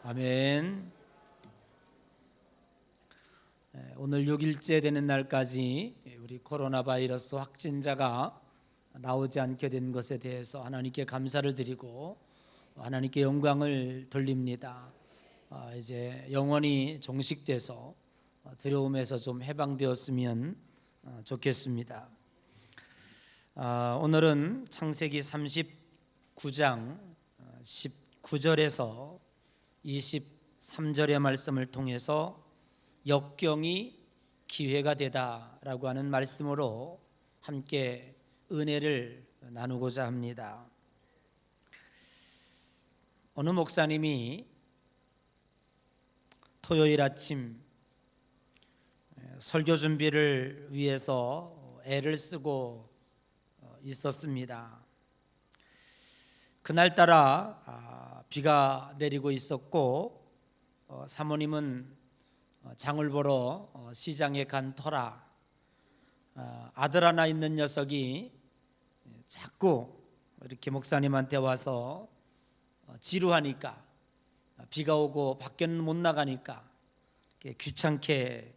아멘. 오늘 6일째 되는 날까지 우리 코로나 바이러스 확진자가 나오지 않게 된 것에 대해서 하나님께 감사를 드리고 하나님께 영광을 돌립니다. 이제 영원히 종식돼서 두려움에서 좀 해방되었으면 좋겠습니다. 오늘은 창세기 39장 19절에서 23절의 말씀을 통해서 역경이 기회가 되다라고 하는 말씀으로 함께 은혜를 나누고자 합니다. 어느 목사님이 토요일 아침 설교 준비를 위해서 애를 쓰고 있었습니다. 그날따라 비가 내리고 있었고 사모님은 장을 보러 시장에 간 터라 아들 하나 있는 녀석이 자꾸 이렇게 목사님한테 와서 지루하니까 비가 오고 밖에는 못 나가니까 귀찮게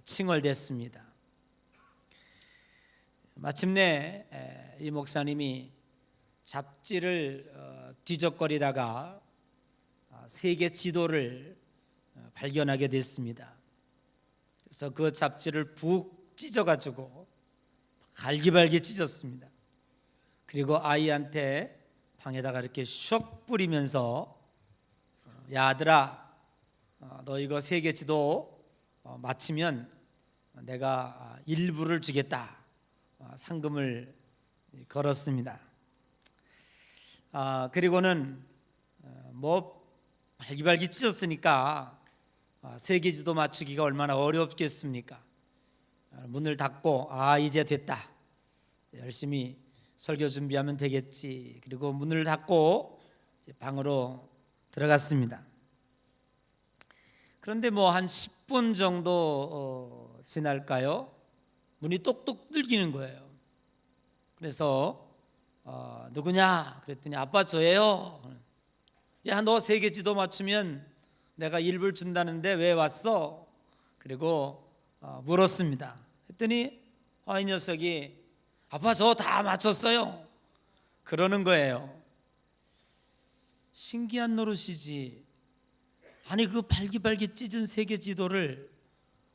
칭얼댔습니다. 마침내 이 목사님이 잡지를 뒤적거리다가 세계 지도를 발견하게 됐습니다. 그래서 그 잡지를 푹 찢어가지고 갈기발기 찢었습니다. 그리고 아이한테 방에다가 이렇게 슉 뿌리면서 야 아들아 너 이거 세계 지도 마치면 내가 일부를 주겠다 상금을 걸었습니다. 그리고는 뭐 발기발기 찢었으니까 세계 지도 맞추기가 얼마나 어렵겠습니까? 문을 닫고 이제 됐다 열심히 설교 준비하면 되겠지. 그리고 문을 닫고 이제 방으로 들어갔습니다. 그런데 뭐 한 10분 정도 지날까요? 문이 똑똑 뚫리는 거예요. 그래서 누구냐? 그랬더니 아빠 저예요. 야 너 세계 지도 맞추면 내가 일불 준다는데 왜 왔어? 그리고 물었습니다. 했더니 이 녀석이 아빠 저 다 맞췄어요 그러는 거예요. 신기한 노릇이지. 아니 그 발기발기 찢은 세계 지도를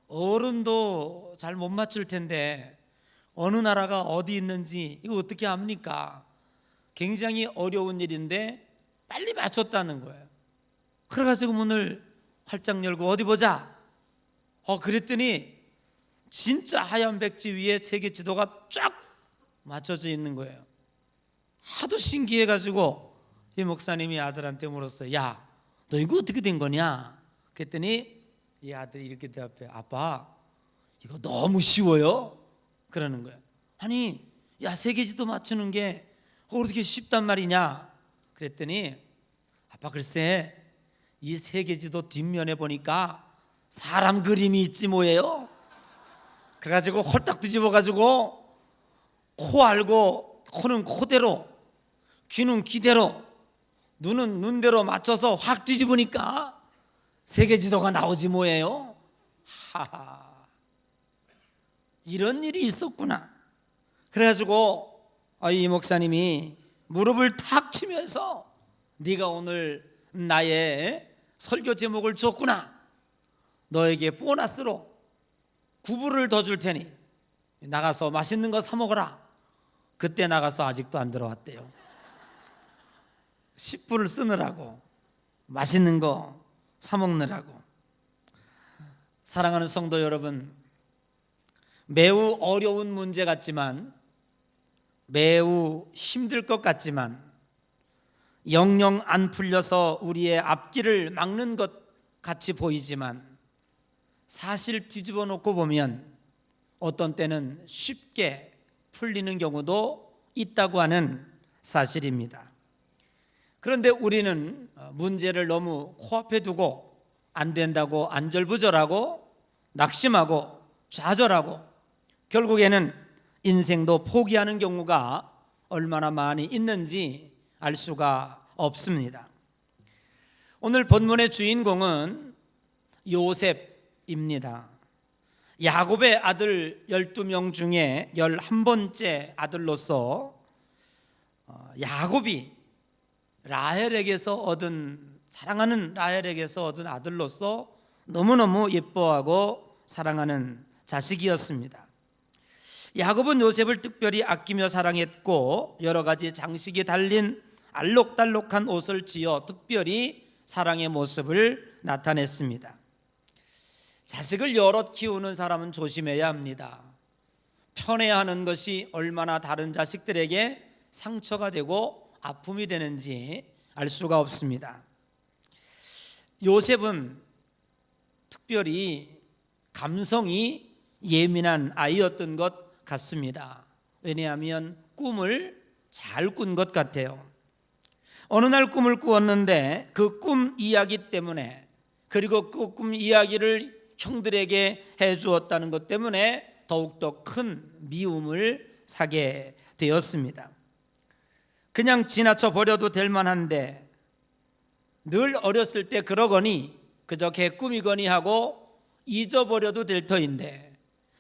어른도 잘 못 맞출 텐데 어느 나라가 어디 있는지 이거 어떻게 압니까? 굉장히 어려운 일인데 빨리 맞췄다는 거예요. 그래가지고 문을 활짝 열고 어디 보자. 그랬더니 진짜 하얀 백지 위에 세계 지도가 쫙 맞춰져 있는 거예요. 하도 신기해가지고 이 목사님이 아들한테 물었어요. 야, 너 이거 어떻게 된 거냐? 그랬더니 이 아들이 이렇게 대답해요. 아빠, 이거 너무 쉬워요. 그러는 거예요. 아니, 야 세계 지도 맞추는 게 어떻게 쉽단 말이냐? 그랬더니 아빠 글쎄 이 세계 지도 뒷면에 보니까 사람 그림이 있지 뭐예요. 그래가지고 홀딱 뒤집어가지고 코 알고 코는 코대로 귀는 귀대로 눈은 눈대로 맞춰서 확 뒤집으니까 세계 지도가 나오지 뭐예요. 하하, 이런 일이 있었구나. 그래가지고 이 목사님이 무릎을 탁 치면서 네가 오늘 나의 설교 제목을 줬구나. 너에게 보너스로 9불을 더 줄 테니 나가서 맛있는 거 사 먹어라. 그때 나가서 아직도 안 들어왔대요. 10불을 쓰느라고 맛있는 거 사 먹느라고. 사랑하는 성도 여러분, 매우 어려운 문제 같지만 매우 힘들 것 같지만 영영 안 풀려서 우리의 앞길을 막는 것 같이 보이지만 사실 뒤집어 놓고 보면 어떤 때는 쉽게 풀리는 경우도 있다고 하는 사실입니다. 그런데 우리는 문제를 너무 코앞에 두고 안 된다고 안절부절하고 낙심하고 좌절하고 결국에는 인생도 포기하는 경우가 얼마나 많이 있는지 알 수가 없습니다. 오늘 본문의 주인공은 요셉입니다. 야곱의 아들 12명 중에 11번째 아들로서 야곱이 사랑하는 라헬에게서 얻은 아들로서 너무너무 예뻐하고 사랑하는 자식이었습니다. 야곱은 요셉을 특별히 아끼며 사랑했고 여러 가지 장식이 달린 알록달록한 옷을 지어 특별히 사랑의 모습을 나타냈습니다. 자식을 여럿 키우는 사람은 조심해야 합니다. 편애하는 것이 얼마나 다른 자식들에게 상처가 되고 아픔이 되는지 알 수가 없습니다. 요셉은 특별히 감성이 예민한 아이였던 것 같습니다. 왜냐하면 꿈을 잘 꾼 것 같아요. 어느 날 꿈을 꾸었는데 그 꿈 이야기 때문에, 그리고 그 꿈 이야기를 형들에게 해주었다는 것 때문에 더욱더 큰 미움을 사게 되었습니다. 그냥 지나쳐 버려도 될 만한데 늘 어렸을 때 그러거니 그저 개꿈이거니 하고 잊어버려도 될 터인데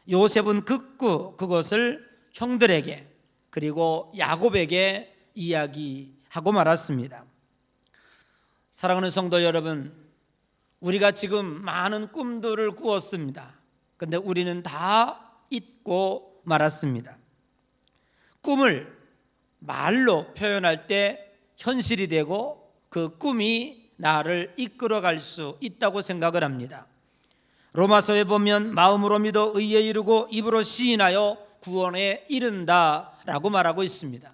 요셉은 극구 그것을 형들에게 그리고 야곱에게 이야기하고 말았습니다. 사랑하는 성도 여러분, 우리가 지금 많은 꿈들을 꾸었습니다. 그런데 우리는 다 잊고 말았습니다. 꿈을 말로 표현할 때 현실이 되고 그 꿈이 나를 이끌어갈 수 있다고 생각을 합니다. 로마서에 보면 마음으로 믿어 의에 이르고 입으로 시인하여 구원에 이른다 라고 말하고 있습니다.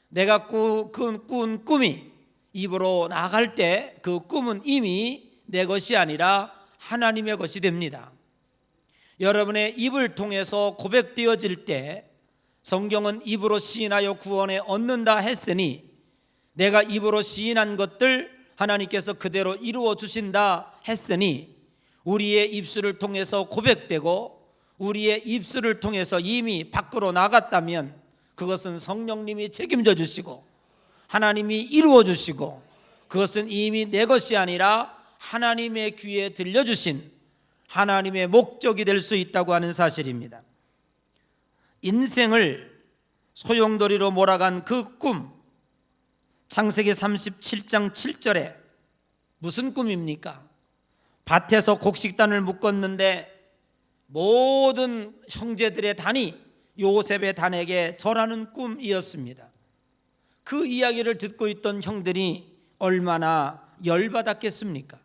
내가 꾼 꿈이 입으로 나갈 때 그 꿈은 이미 내 것이 아니라 하나님의 것이 됩니다. 여러분의 입을 통해서 고백되어질 때 성경은 입으로 시인하여 구원에 얻는다 했으니 내가 입으로 시인한 것들 하나님께서 그대로 이루어 주신다 했으니 우리의 입술을 통해서 고백되고 우리의 입술을 통해서 이미 밖으로 나갔다면 그것은 성령님이 책임져 주시고 하나님이 이루어 주시고 그것은 이미 내 것이 아니라 하나님의 귀에 들려주신 하나님의 목적이 될 수 있다고 하는 사실입니다. 인생을 소용돌이로 몰아간 그 꿈, 창세기 37장 7절에 무슨 꿈입니까? 밭에서 곡식단을 묶었는데 모든 형제들의 단이 요셉의 단에게 절하는 꿈이었습니다. 그 이야기를 듣고 있던 형들이 얼마나 열받았겠습니까?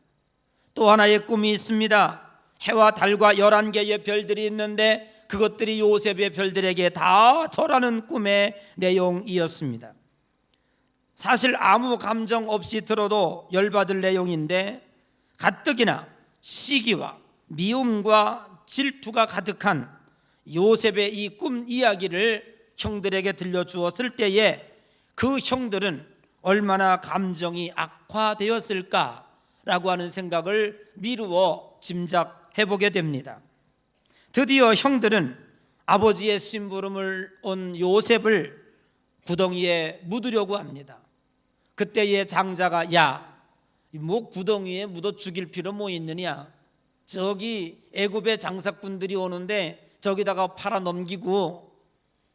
또 하나의 꿈이 있습니다. 해와 달과 11개의 별들이 있는데 그것들이 요셉의 별들에게 다 절하는 꿈의 내용이었습니다. 사실 아무 감정 없이 들어도 열받을 내용인데 가뜩이나 시기와 미움과 질투가 가득한 요셉의 이 꿈 이야기를 형들에게 들려주었을 때에 그 형들은 얼마나 감정이 악화되었을까라고 하는 생각을 미루어 짐작해보게 됩니다. 드디어 형들은 아버지의 심부름을 온 요셉을 구덩이에 묻으려고 합니다. 그때의 장자가 야, 뭐 구덩이에 묻어 죽일 필요 뭐 있느냐, 저기 애굽의 장사꾼들이 오는데 저기다가 팔아 넘기고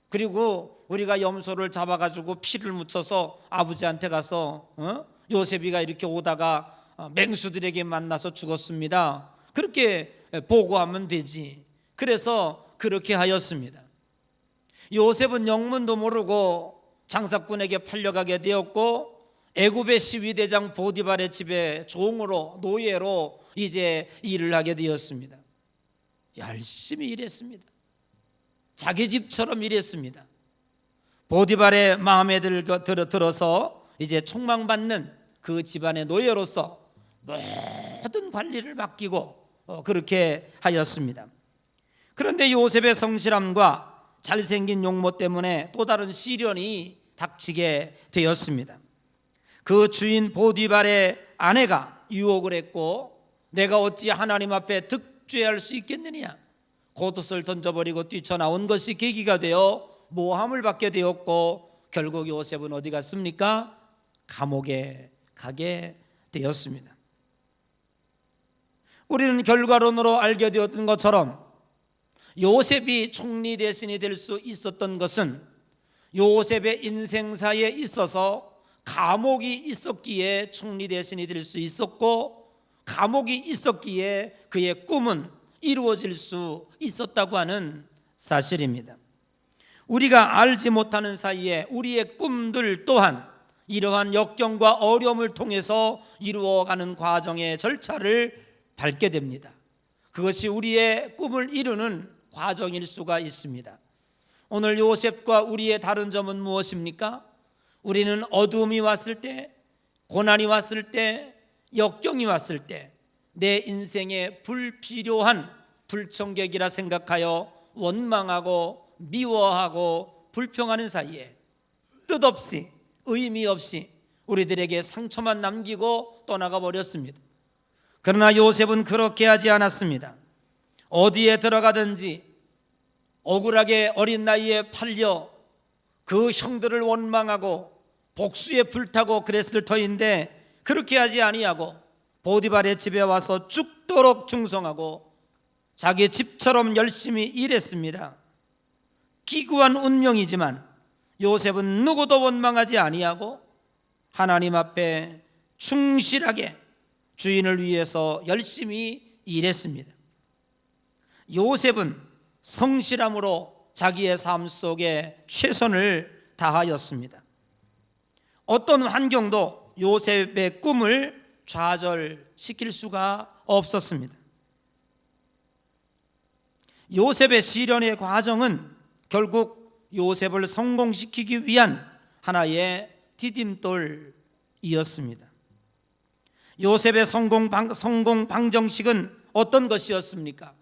그리고 우리가 염소를 잡아가지고 피를 묻혀서 아버지한테 가서 요셉이가 이렇게 오다가 맹수들에게 만나서 죽었습니다, 그렇게 보고하면 되지. 그래서 그렇게 하였습니다. 요셉은 영문도 모르고 장사꾼에게 팔려가게 되었고 애굽의 시위대장 보디발의 집에 종으로 노예로 이제 일을 하게 되었습니다. 열심히 일했습니다. 자기 집처럼 일했습니다. 보디발의 마음에 들어서 이제 총망받는 그 집안의 노예로서 모든 관리를 맡기고 그렇게 하였습니다. 그런데 요셉의 성실함과 잘생긴 용모 때문에 또 다른 시련이 닥치게 되었습니다. 그 주인 보디발의 아내가 유혹을 했고 내가 어찌 하나님 앞에 득죄할 수 있겠느냐, 겉옷을 던져버리고 뛰쳐나온 것이 계기가 되어 모함을 받게 되었고 결국 요셉은 어디 갔습니까? 감옥에 가게 되었습니다. 우리는 결과론으로 알게 되었던 것처럼 요셉이 총리 대신이 될 수 있었던 것은 요셉의 인생사에 있어서 감옥이 있었기에 총리 대신이 될 수 있었고, 감옥이 있었기에 그의 꿈은 이루어질 수 있었다고 하는 사실입니다. 우리가 알지 못하는 사이에 우리의 꿈들 또한 이러한 역경과 어려움을 통해서 이루어가는 과정의 절차를 밟게 됩니다. 그것이 우리의 꿈을 이루는 과정일 수가 있습니다. 오늘 요셉과 우리의 다른 점은 무엇입니까? 우리는 어두움이 왔을 때, 고난이 왔을 때, 역경이 왔을 때 내 인생에 불필요한 불청객이라 생각하여 원망하고 미워하고 불평하는 사이에 뜻없이 의미 없이 우리들에게 상처만 남기고 떠나가 버렸습니다. 그러나 요셉은 그렇게 하지 않았습니다. 어디에 들어가든지 억울하게 어린 나이에 팔려 그 형들을 원망하고 복수에 불타고 그랬을 터인데 그렇게 하지 아니하고 보디발의 집에 와서 죽도록 충성하고 자기 집처럼 열심히 일했습니다. 기구한 운명이지만 요셉은 누구도 원망하지 아니하고 하나님 앞에 충실하게 주인을 위해서 열심히 일했습니다. 요셉은 성실함으로 자기의 삶 속에 최선을 다하였습니다. 어떤 환경도 요셉의 꿈을 좌절시킬 수가 없었습니다. 요셉의 시련의 과정은 결국 요셉을 성공시키기 위한 하나의 디딤돌이었습니다. 요셉의 성공 방정식은 어떤 것이었습니까?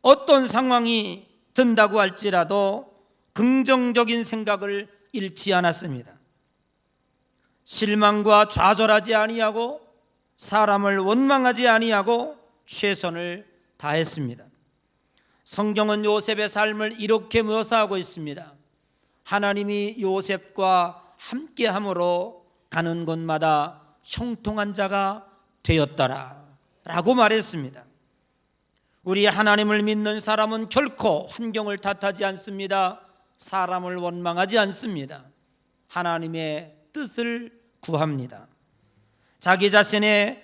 어떤 상황이 든다고 할지라도 긍정적인 생각을 잃지 않았습니다. 실망과 좌절하지 아니하고 사람을 원망하지 아니하고 최선을 다했습니다. 성경은 요셉의 삶을 이렇게 묘사하고 있습니다. 하나님이 요셉과 함께함으로 가는 곳마다 형통한 자가 되었더라 라고 말했습니다. 우리 하나님을 믿는 사람은 결코 환경을 탓하지 않습니다. 사람을 원망하지 않습니다. 하나님의 뜻을 구합니다. 자기 자신이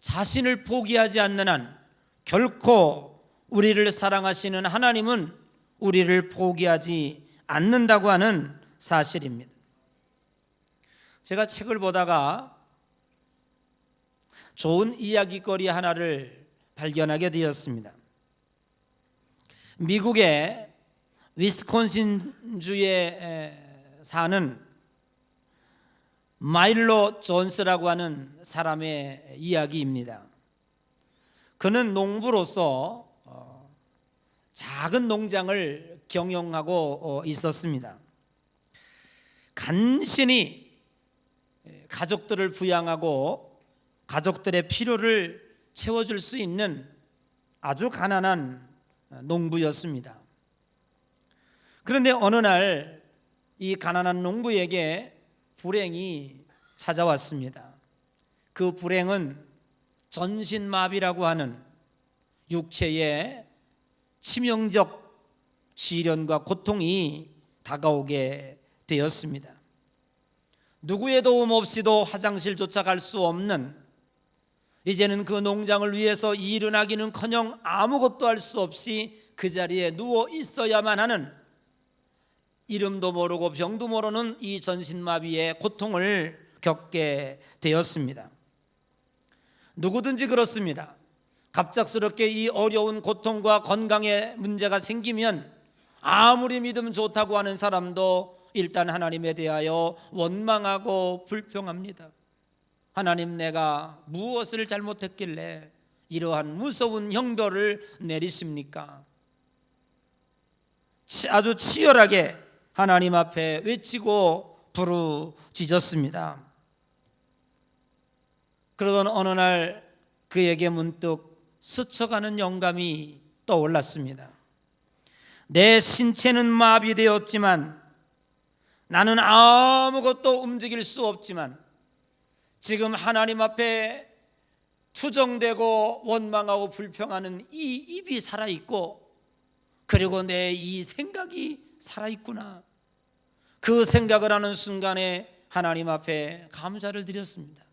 자신을 포기하지 않는 한 결코 우리를 사랑하시는 하나님은 우리를 포기하지 않는다고 하는 사실입니다. 제가 책을 보다가 좋은 이야기거리 하나를 발견하게 되었습니다. 미국의 위스콘신주에 사는 마일로 존스라고 하는 사람의 이야기입니다. 그는 농부로서 작은 농장을 경영하고 있었습니다. 간신히 가족들을 부양하고 가족들의 필요를 채워줄 수 있는 아주 가난한 농부였습니다. 그런데 어느 날 이 가난한 농부에게 불행이 찾아왔습니다. 그 불행은 전신마비라고 하는 육체의 치명적 시련과 고통이 다가오게 되었습니다. 누구의 도움 없이도 화장실조차 갈 수 없는, 이제는 그 농장을 위해서 일을 하기는커녕 아무것도 할 수 없이 그 자리에 누워 있어야만 하는, 이름도 모르고 병도 모르는 이 전신마비의 고통을 겪게 되었습니다. 누구든지 그렇습니다. 갑작스럽게 이 어려운 고통과 건강에 문제가 생기면 아무리 믿음 좋다고 하는 사람도 일단 하나님에 대하여 원망하고 불평합니다. 하나님, 내가 무엇을 잘못했길래 이러한 무서운 형벌을 내리십니까? 아주 치열하게 하나님 앞에 외치고 부르짖었습니다. 그러던 어느 날 그에게 문득 스쳐가는 영감이 떠올랐습니다. 내 신체는 마비되었지만, 나는 아무것도 움직일 수 없지만 지금 하나님 앞에 투정되고 원망하고 불평하는 이 입이 살아있고, 그리고 내 이 생각이 살아있구나, 그 생각을 하는 순간에 하나님 앞에 감사를 드렸습니다.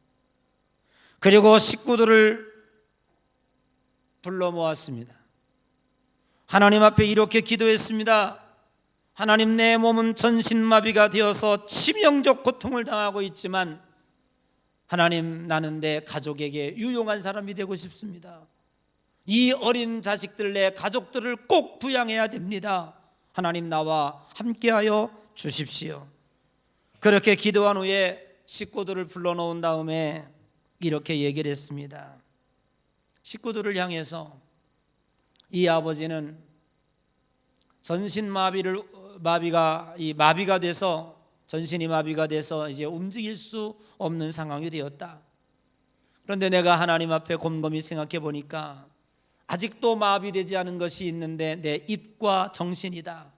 그리고 식구들을 불러 모았습니다. 하나님 앞에 이렇게 기도했습니다. 하나님, 내 몸은 전신마비가 되어서 치명적 고통을 당하고 있지만 하나님, 나는 내 가족에게 유용한 사람이 되고 싶습니다. 이 어린 자식들, 내 가족들을 꼭 부양해야 됩니다. 하나님, 나와 함께하여 주십시오. 그렇게 기도한 후에 식구들을 불러놓은 다음에 이렇게 얘기를 했습니다. 식구들을 향해서 이 아버지는 마비가 돼서, 전신이 마비가 돼서 이제 움직일 수 없는 상황이 되었다. 그런데 내가 하나님 앞에 곰곰이 생각해 보니까 아직도 마비되지 않은 것이 있는데 내 입과 정신이다.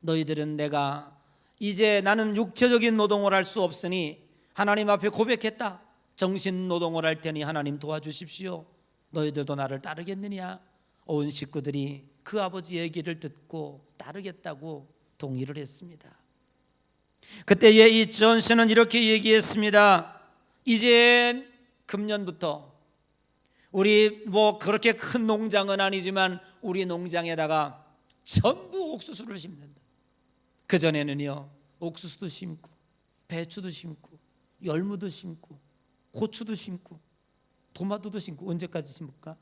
너희들은 내가 이제 나는 육체적인 노동을 할 수 없으니 하나님 앞에 고백했다. 정신 노동을 할 테니 하나님 도와주십시오. 너희들도 나를 따르겠느냐? 온 식구들이 그 아버지 얘기를 듣고 따르겠다고 동의를 했습니다. 그때에 이 존슨은 이렇게 얘기했습니다. 이제 금년부터 우리 그렇게 큰 농장은 아니지만 우리 농장에다가 전부 옥수수를 심는다. 그전에는요, 옥수수도 심고 배추도 심고 열무도 심고 고추도 심고 토마토도 심고, 언제까지 심을까?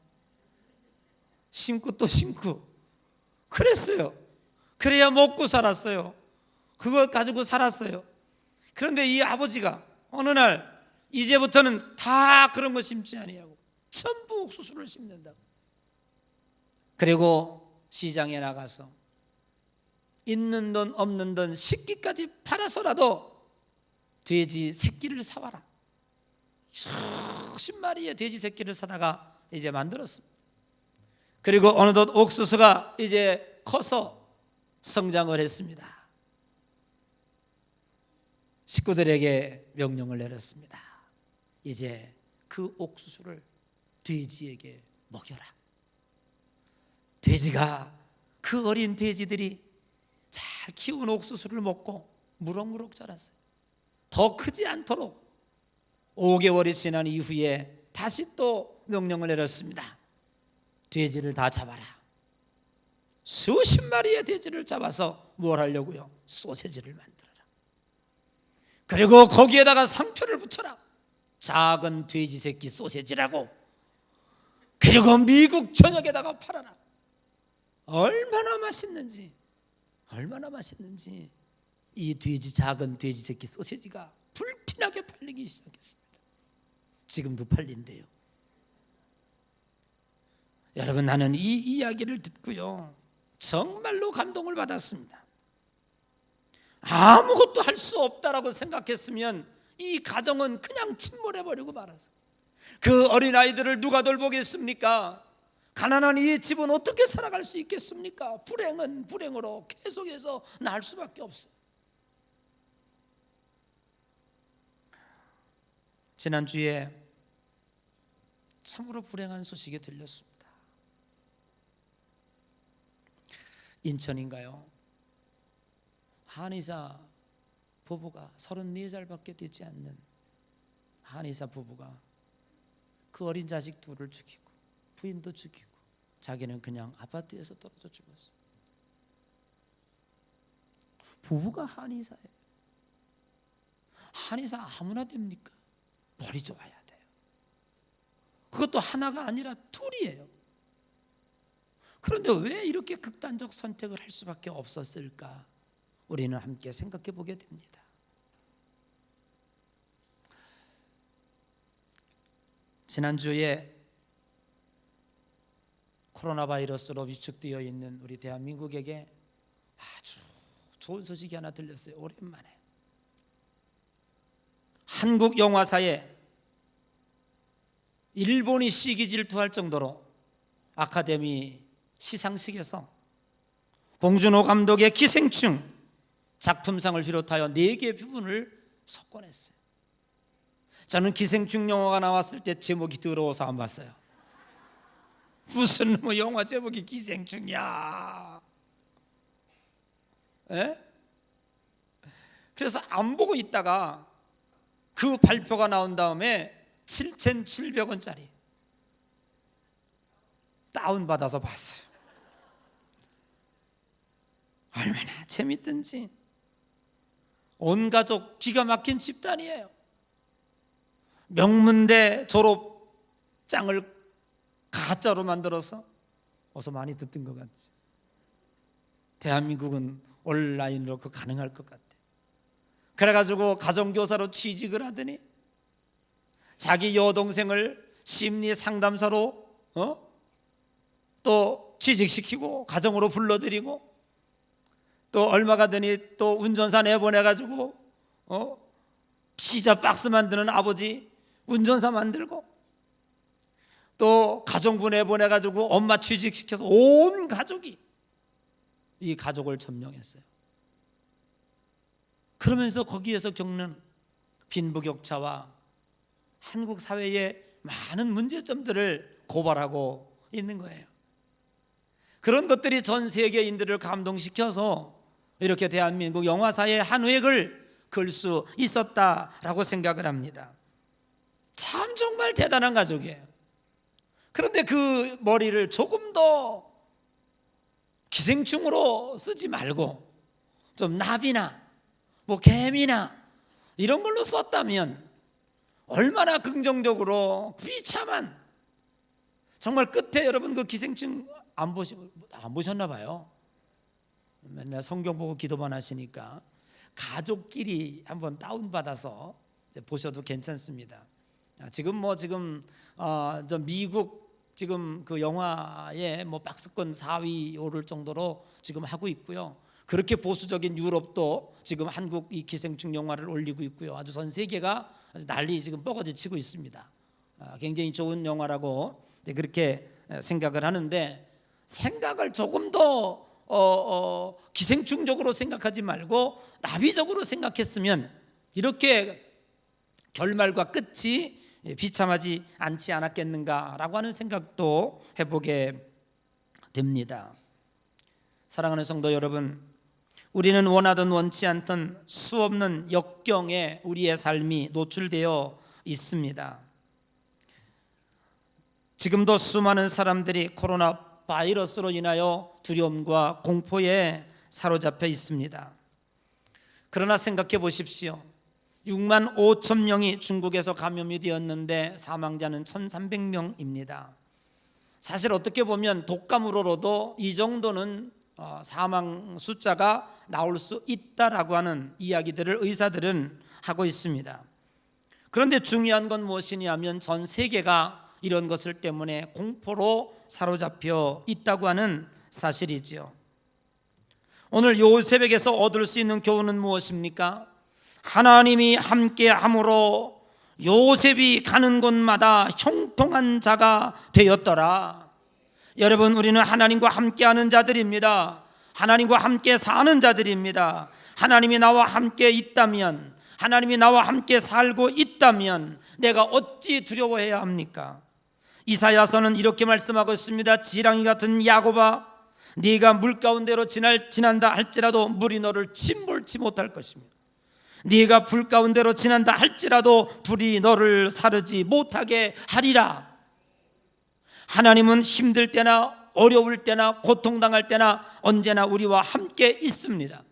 심고 또 심고 그랬어요. 그래야 먹고 살았어요. 그거 가지고 살았어요. 그런데 이 아버지가 어느 날 이제부터는 다 그런 거 심지 아니하고 전부 옥수수를 심는다고. 그리고 시장에 나가서 있는 돈 없는 돈 식기까지 팔아서라도 돼지 새끼를 사와라. 수십 마리의 돼지 새끼를 사다가 이제 만들었습니다. 그리고 어느덧 옥수수가 이제 커서 성장을 했습니다. 식구들에게 명령을 내렸습니다. 이제 그 옥수수를 돼지에게 먹여라. 돼지가, 그 어린 돼지들이 잘 키운 옥수수를 먹고 무럭무럭 자랐어요. 더 크지 않도록 5개월이 지난 이후에 다시 또 명령을 내렸습니다. 돼지를 다 잡아라. 수십 마리의 돼지를 잡아서 뭘 하려고요? 소세지를 만들어라. 그리고 거기에다가 상표를 붙여라. 작은 돼지 새끼 소세지라고. 그리고 미국 전역에다가 팔아라. 얼마나 맛있는지 이 작은 돼지 새끼 소세지가 불티나게 팔리기 시작했습니다. 지금도 팔린대요. 여러분, 나는 이 이야기를 듣고요, 정말로 감동을 받았습니다. 아무것도 할 수 없다라고 생각했으면 이 가정은 그냥 침몰해버리고 말았어요. 그 어린아이들을 누가 돌보겠습니까? 가난한 이 집은 어떻게 살아갈 수 있겠습니까? 불행은 불행으로 계속해서 날 수밖에 없어요. 지난주에 참으로 불행한 소식이 들렸습니다. 인천인가요? 한의사 부부가 34살밖에 되지 않는 한의사 부부가 그 어린 자식 둘을 죽이고 부인도 죽이고 자기는 그냥 아파트에서 떨어져 죽었어요. 부부가 한의사예요. 한의사 아무나 됩니까? 머리 좋아야 돼요. 그것도 하나가 아니라 둘이에요. 그런데 왜 이렇게 극단적 선택을 할 수밖에 없었을까? 우리는 함께 생각해 보게 됩니다. 지난주에 코로나 바이러스로 위축되어 있는 우리 대한민국에게 아주 좋은 소식이 하나 들렸어요. 오랜만에 한국 영화사에 일본이 시기 질투할 정도로 아카데미 시상식에서 봉준호 감독의 기생충 작품상을 비롯하여 4개의 부분을 석권했어요. 저는 기생충 영화가 나왔을 때 제목이 더러워서 안 봤어요. 무슨 뭐 영화 제목이 기생충이야. 에? 그래서 안 보고 있다가 그 발표가 나온 다음에 7,700원짜리 다운받아서 봤어요. 얼마나 재밌든지. 온 가족 기가 막힌 집단이에요. 명문대 졸업장을 가짜로 만들어서 어서 많이 듣던 것 같지. 대한민국은 온라인으로 그 가능할 것 같아. 그래가지고 가정교사로 취직을 하더니 자기 여동생을 심리 상담사로 또 취직시키고 가정으로 불러들이고 또 얼마 가더니 또 운전사 내보내가지고 피자 박스 만드는 아버지 운전사 만들고 또 가정부 내보내가지고 엄마 취직시켜서 온 가족이 이 가족을 점령했어요. 그러면서 거기에서 겪는 빈부격차와 한국 사회의 많은 문제점들을 고발하고 있는 거예요. 그런 것들이 전 세계인들을 감동시켜서 이렇게 대한민국 영화사의 한 획을 그을 수 있었다라고 생각을 합니다. 참 정말 대단한 가족이에요. 그런데 그 머리를 조금 더 기생충으로 쓰지 말고 좀 나비나 뭐 개미나 이런 걸로 썼다면 얼마나 긍정적으로 비참한, 정말 끝에 여러분 그 기생충 안 보셨나 봐요. 맨날 성경 보고 기도만 하시니까 가족끼리 한번 다운받아서 보셔도 괜찮습니다. 지금 저 미국 지금 그 영화에 뭐 박스권 4위 오를 정도로 지금 하고 있고요. 그렇게 보수적인 유럽도 지금 한국 이 기생충 영화를 올리고 있고요. 아주 전 세계가 난리 지금 뻐거지 치고 있습니다. 굉장히 좋은 영화라고 그렇게 생각을 하는데, 생각을 조금 더 기생충적으로 생각하지 말고 나비적으로 생각했으면 이렇게 결말과 끝이 비참하지 않지 않았겠는가라고 하는 생각도 해보게 됩니다. 사랑하는 성도 여러분, 우리는 원하든 원치 않든 수없는 역경에 우리의 삶이 노출되어 있습니다. 지금도 수많은 사람들이 코로나 바이러스로 인하여 두려움과 공포에 사로잡혀 있습니다. 그러나 생각해 보십시오. 6만 5천 명이 중국에서 감염이 되었는데 사망자는 1,300명입니다. 사실 어떻게 보면 독감으로도 이 정도는 사망 숫자가 나올 수 있다라고 하는 이야기들을 의사들은 하고 있습니다. 그런데 중요한 건 무엇이냐면 전 세계가 이런 것을 때문에 공포로 사로잡혀 있다고 하는 사실이지요. 오늘 요셉에게서 얻을 수 있는 교훈은 무엇입니까? 하나님이 함께함으로 요셉이 가는 곳마다 형통한 자가 되었더라. 여러분, 우리는 하나님과 함께하는 자들입니다. 하나님과 함께 사는 자들입니다. 하나님이 나와 함께 있다면, 하나님이 나와 함께 살고 있다면 내가 어찌 두려워해야 합니까? 이사야서는 이렇게 말씀하고 있습니다. 지랑이 같은 야곱아, 네가 물 가운데로 지난다 할지라도 물이 너를 침몰치 못할 것입니다. 네가 불 가운데로 지난다 할지라도 불이 너를 사르지 못하게 하리라. 하나님은 힘들 때나 어려울 때나 고통당할 때나 언제나 우리와 함께 있습니다.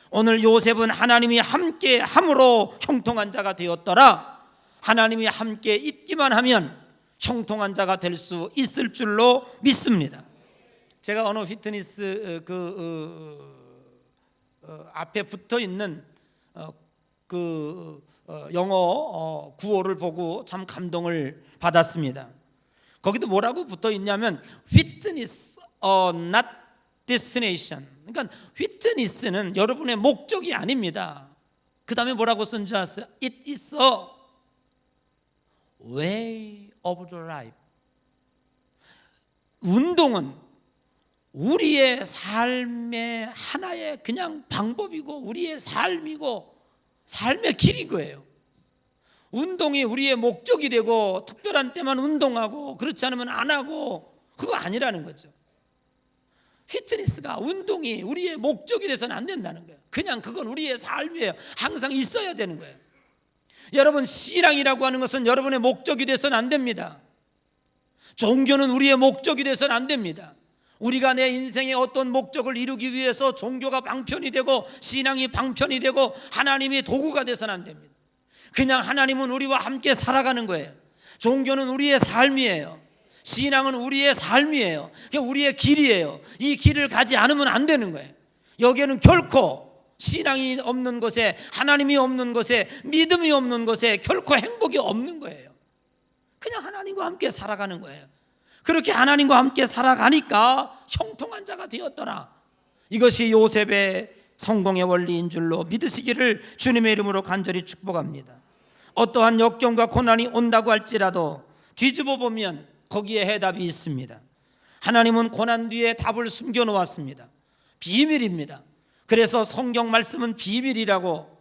오늘 요셉은 하나님이 함께 함으로 형통한 자가 되었더라. 하나님이 함께 있기만 하면 형통한 자가 될 수 있을 줄로 믿습니다. 제가 어느 피트니스 앞에 붙어 있는 영어 구호를 보고 참 감동을 받았습니다. 거기도 뭐라고 붙어 있냐면 Fitness not destination. 그러니까 피트니스는 여러분의 목적이 아닙니다. 그 다음에 뭐라고 쓴 줄 아세요? It is a way of the life. 운동은 우리의 삶의 하나의 그냥 방법이고 우리의 삶이고 삶의 길인 거예요. 운동이 우리의 목적이 되고 특별한 때만 운동하고 그렇지 않으면 안 하고, 그거 아니라는 거죠. 피트니스가, 운동이 우리의 목적이 돼서는 안 된다는 거예요. 그냥 그건 우리의 삶이에요. 항상 있어야 되는 거예요. 여러분, 신앙이라고 하는 것은 여러분의 목적이 돼서는 안 됩니다. 종교는 우리의 목적이 돼서는 안 됩니다. 우리가 내 인생의 어떤 목적을 이루기 위해서 종교가 방편이 되고 신앙이 방편이 되고 하나님이 도구가 돼서는 안 됩니다. 그냥 하나님은 우리와 함께 살아가는 거예요. 종교는 우리의 삶이에요. 신앙은 우리의 삶이에요. 우리의 길이에요. 이 길을 가지 않으면 안 되는 거예요. 여기에는 결코 신앙이 없는 곳에, 하나님이 없는 곳에, 믿음이 없는 곳에 결코 행복이 없는 거예요. 그냥 하나님과 함께 살아가는 거예요. 그렇게 하나님과 함께 살아가니까 형통한 자가 되었더라. 이것이 요셉의 성공의 원리인 줄로 믿으시기를 주님의 이름으로 간절히 축복합니다. 어떠한 역경과 고난이 온다고 할지라도 뒤집어 보면 거기에 해답이 있습니다. 하나님은 고난 뒤에 답을 숨겨놓았습니다. 비밀입니다. 그래서 성경 말씀은 비밀이라고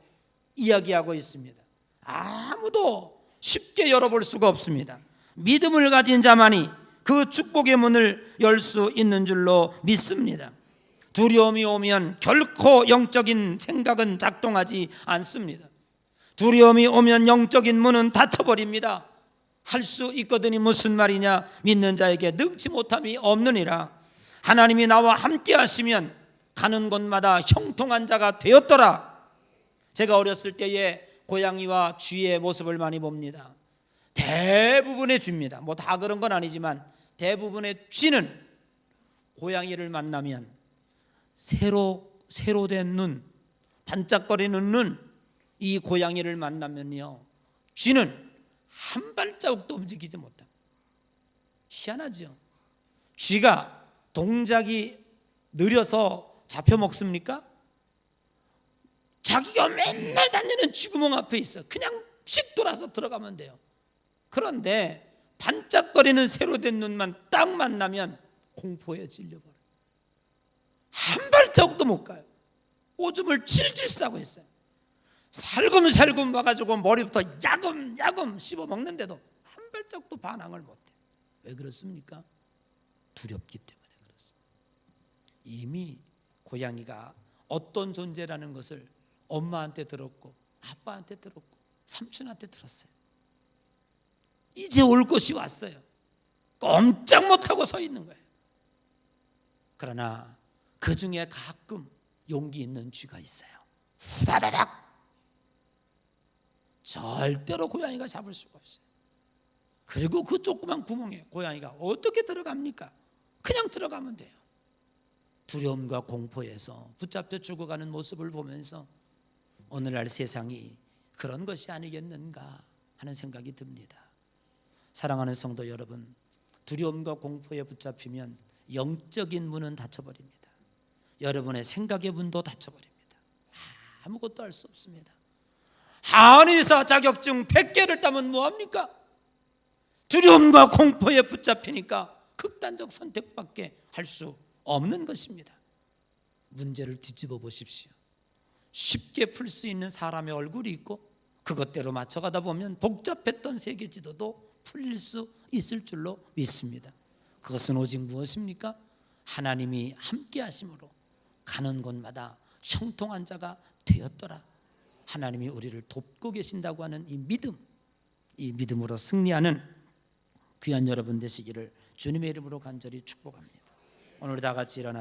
이야기하고 있습니다. 아무도 쉽게 열어볼 수가 없습니다. 믿음을 가진 자만이 그 축복의 문을 열 수 있는 줄로 믿습니다. 두려움이 오면 결코 영적인 생각은 작동하지 않습니다. 두려움이 오면 영적인 문은 닫혀버립니다. 할 수 있거든이 무슨 말이냐? 믿는 자에게 능치 못함이 없느니라. 하나님이 나와 함께 하시면 가는 곳마다 형통한 자가 되었더라. 제가 어렸을 때에 고양이와 쥐의 모습을 많이 봅니다. 대부분의 쥐입니다. 뭐 다 그런 건 아니지만 대부분의 쥐는 고양이를 만나면 새로 된 눈, 반짝거리는 눈, 이 고양이를 만나면요, 쥐는 한 발자국도 움직이지 못합니다. 희한하죠. 쥐가 동작이 느려서 잡혀 먹습니까? 자기가 맨날 다니는 쥐구멍 앞에 있어. 그냥 씩 돌아서 들어가면 돼요. 그런데 반짝거리는 새로 된 눈만 딱 만나면 공포에 질려버려요. 한 발자국도 못 가요. 오줌을 질질 싸고 있어요. 살금살금 와가지고 머리부터 야금 씹어 먹는데도 한 발자국도 반항을 못해요. 왜 그렇습니까? 두렵기 때문에 그렇습니다. 이미 고양이가 어떤 존재라는 것을 엄마한테 들었고 아빠한테 들었고 삼촌한테 들었어요. 이제 올 것이 왔어요. 꼼짝 못하고 서 있는 거예요. 그러나 그 중에 가끔 용기 있는 쥐가 있어요. 후다다닥. 절대로 고양이가 잡을 수가 없어요. 그리고 그 조그만 구멍에 고양이가 어떻게 들어갑니까? 그냥 들어가면 돼요. 두려움과 공포에서 붙잡혀 죽어가는 모습을 보면서 오늘날 세상이 그런 것이 아니겠는가 하는 생각이 듭니다. 사랑하는 성도 여러분, 두려움과 공포에 붙잡히면 영적인 문은 닫혀버립니다. 여러분의 생각의 문도 닫혀버립니다. 아무것도 할 수 없습니다. 한의사 자격증 100개를 따면 뭐합니까? 두려움과 공포에 붙잡히니까 극단적 선택밖에 할 수 없는 것입니다. 문제를 뒤집어 보십시오. 쉽게 풀 수 있는 사람의 얼굴이 있고 그것대로 맞춰가다 보면 복잡했던 세계 지도도 풀릴 수 있을 줄로 믿습니다. 그것은 오직 무엇입니까? 하나님이 함께 하심으로 가는 곳마다 형통한 자가 되었더라. 하나님이 우리를 돕고 계신다고 하는 이 믿음, 이 믿음으로 승리하는 귀한 여러분 되시기를 주님의 이름으로 간절히 축복합니다. 오늘 다 같이 일어나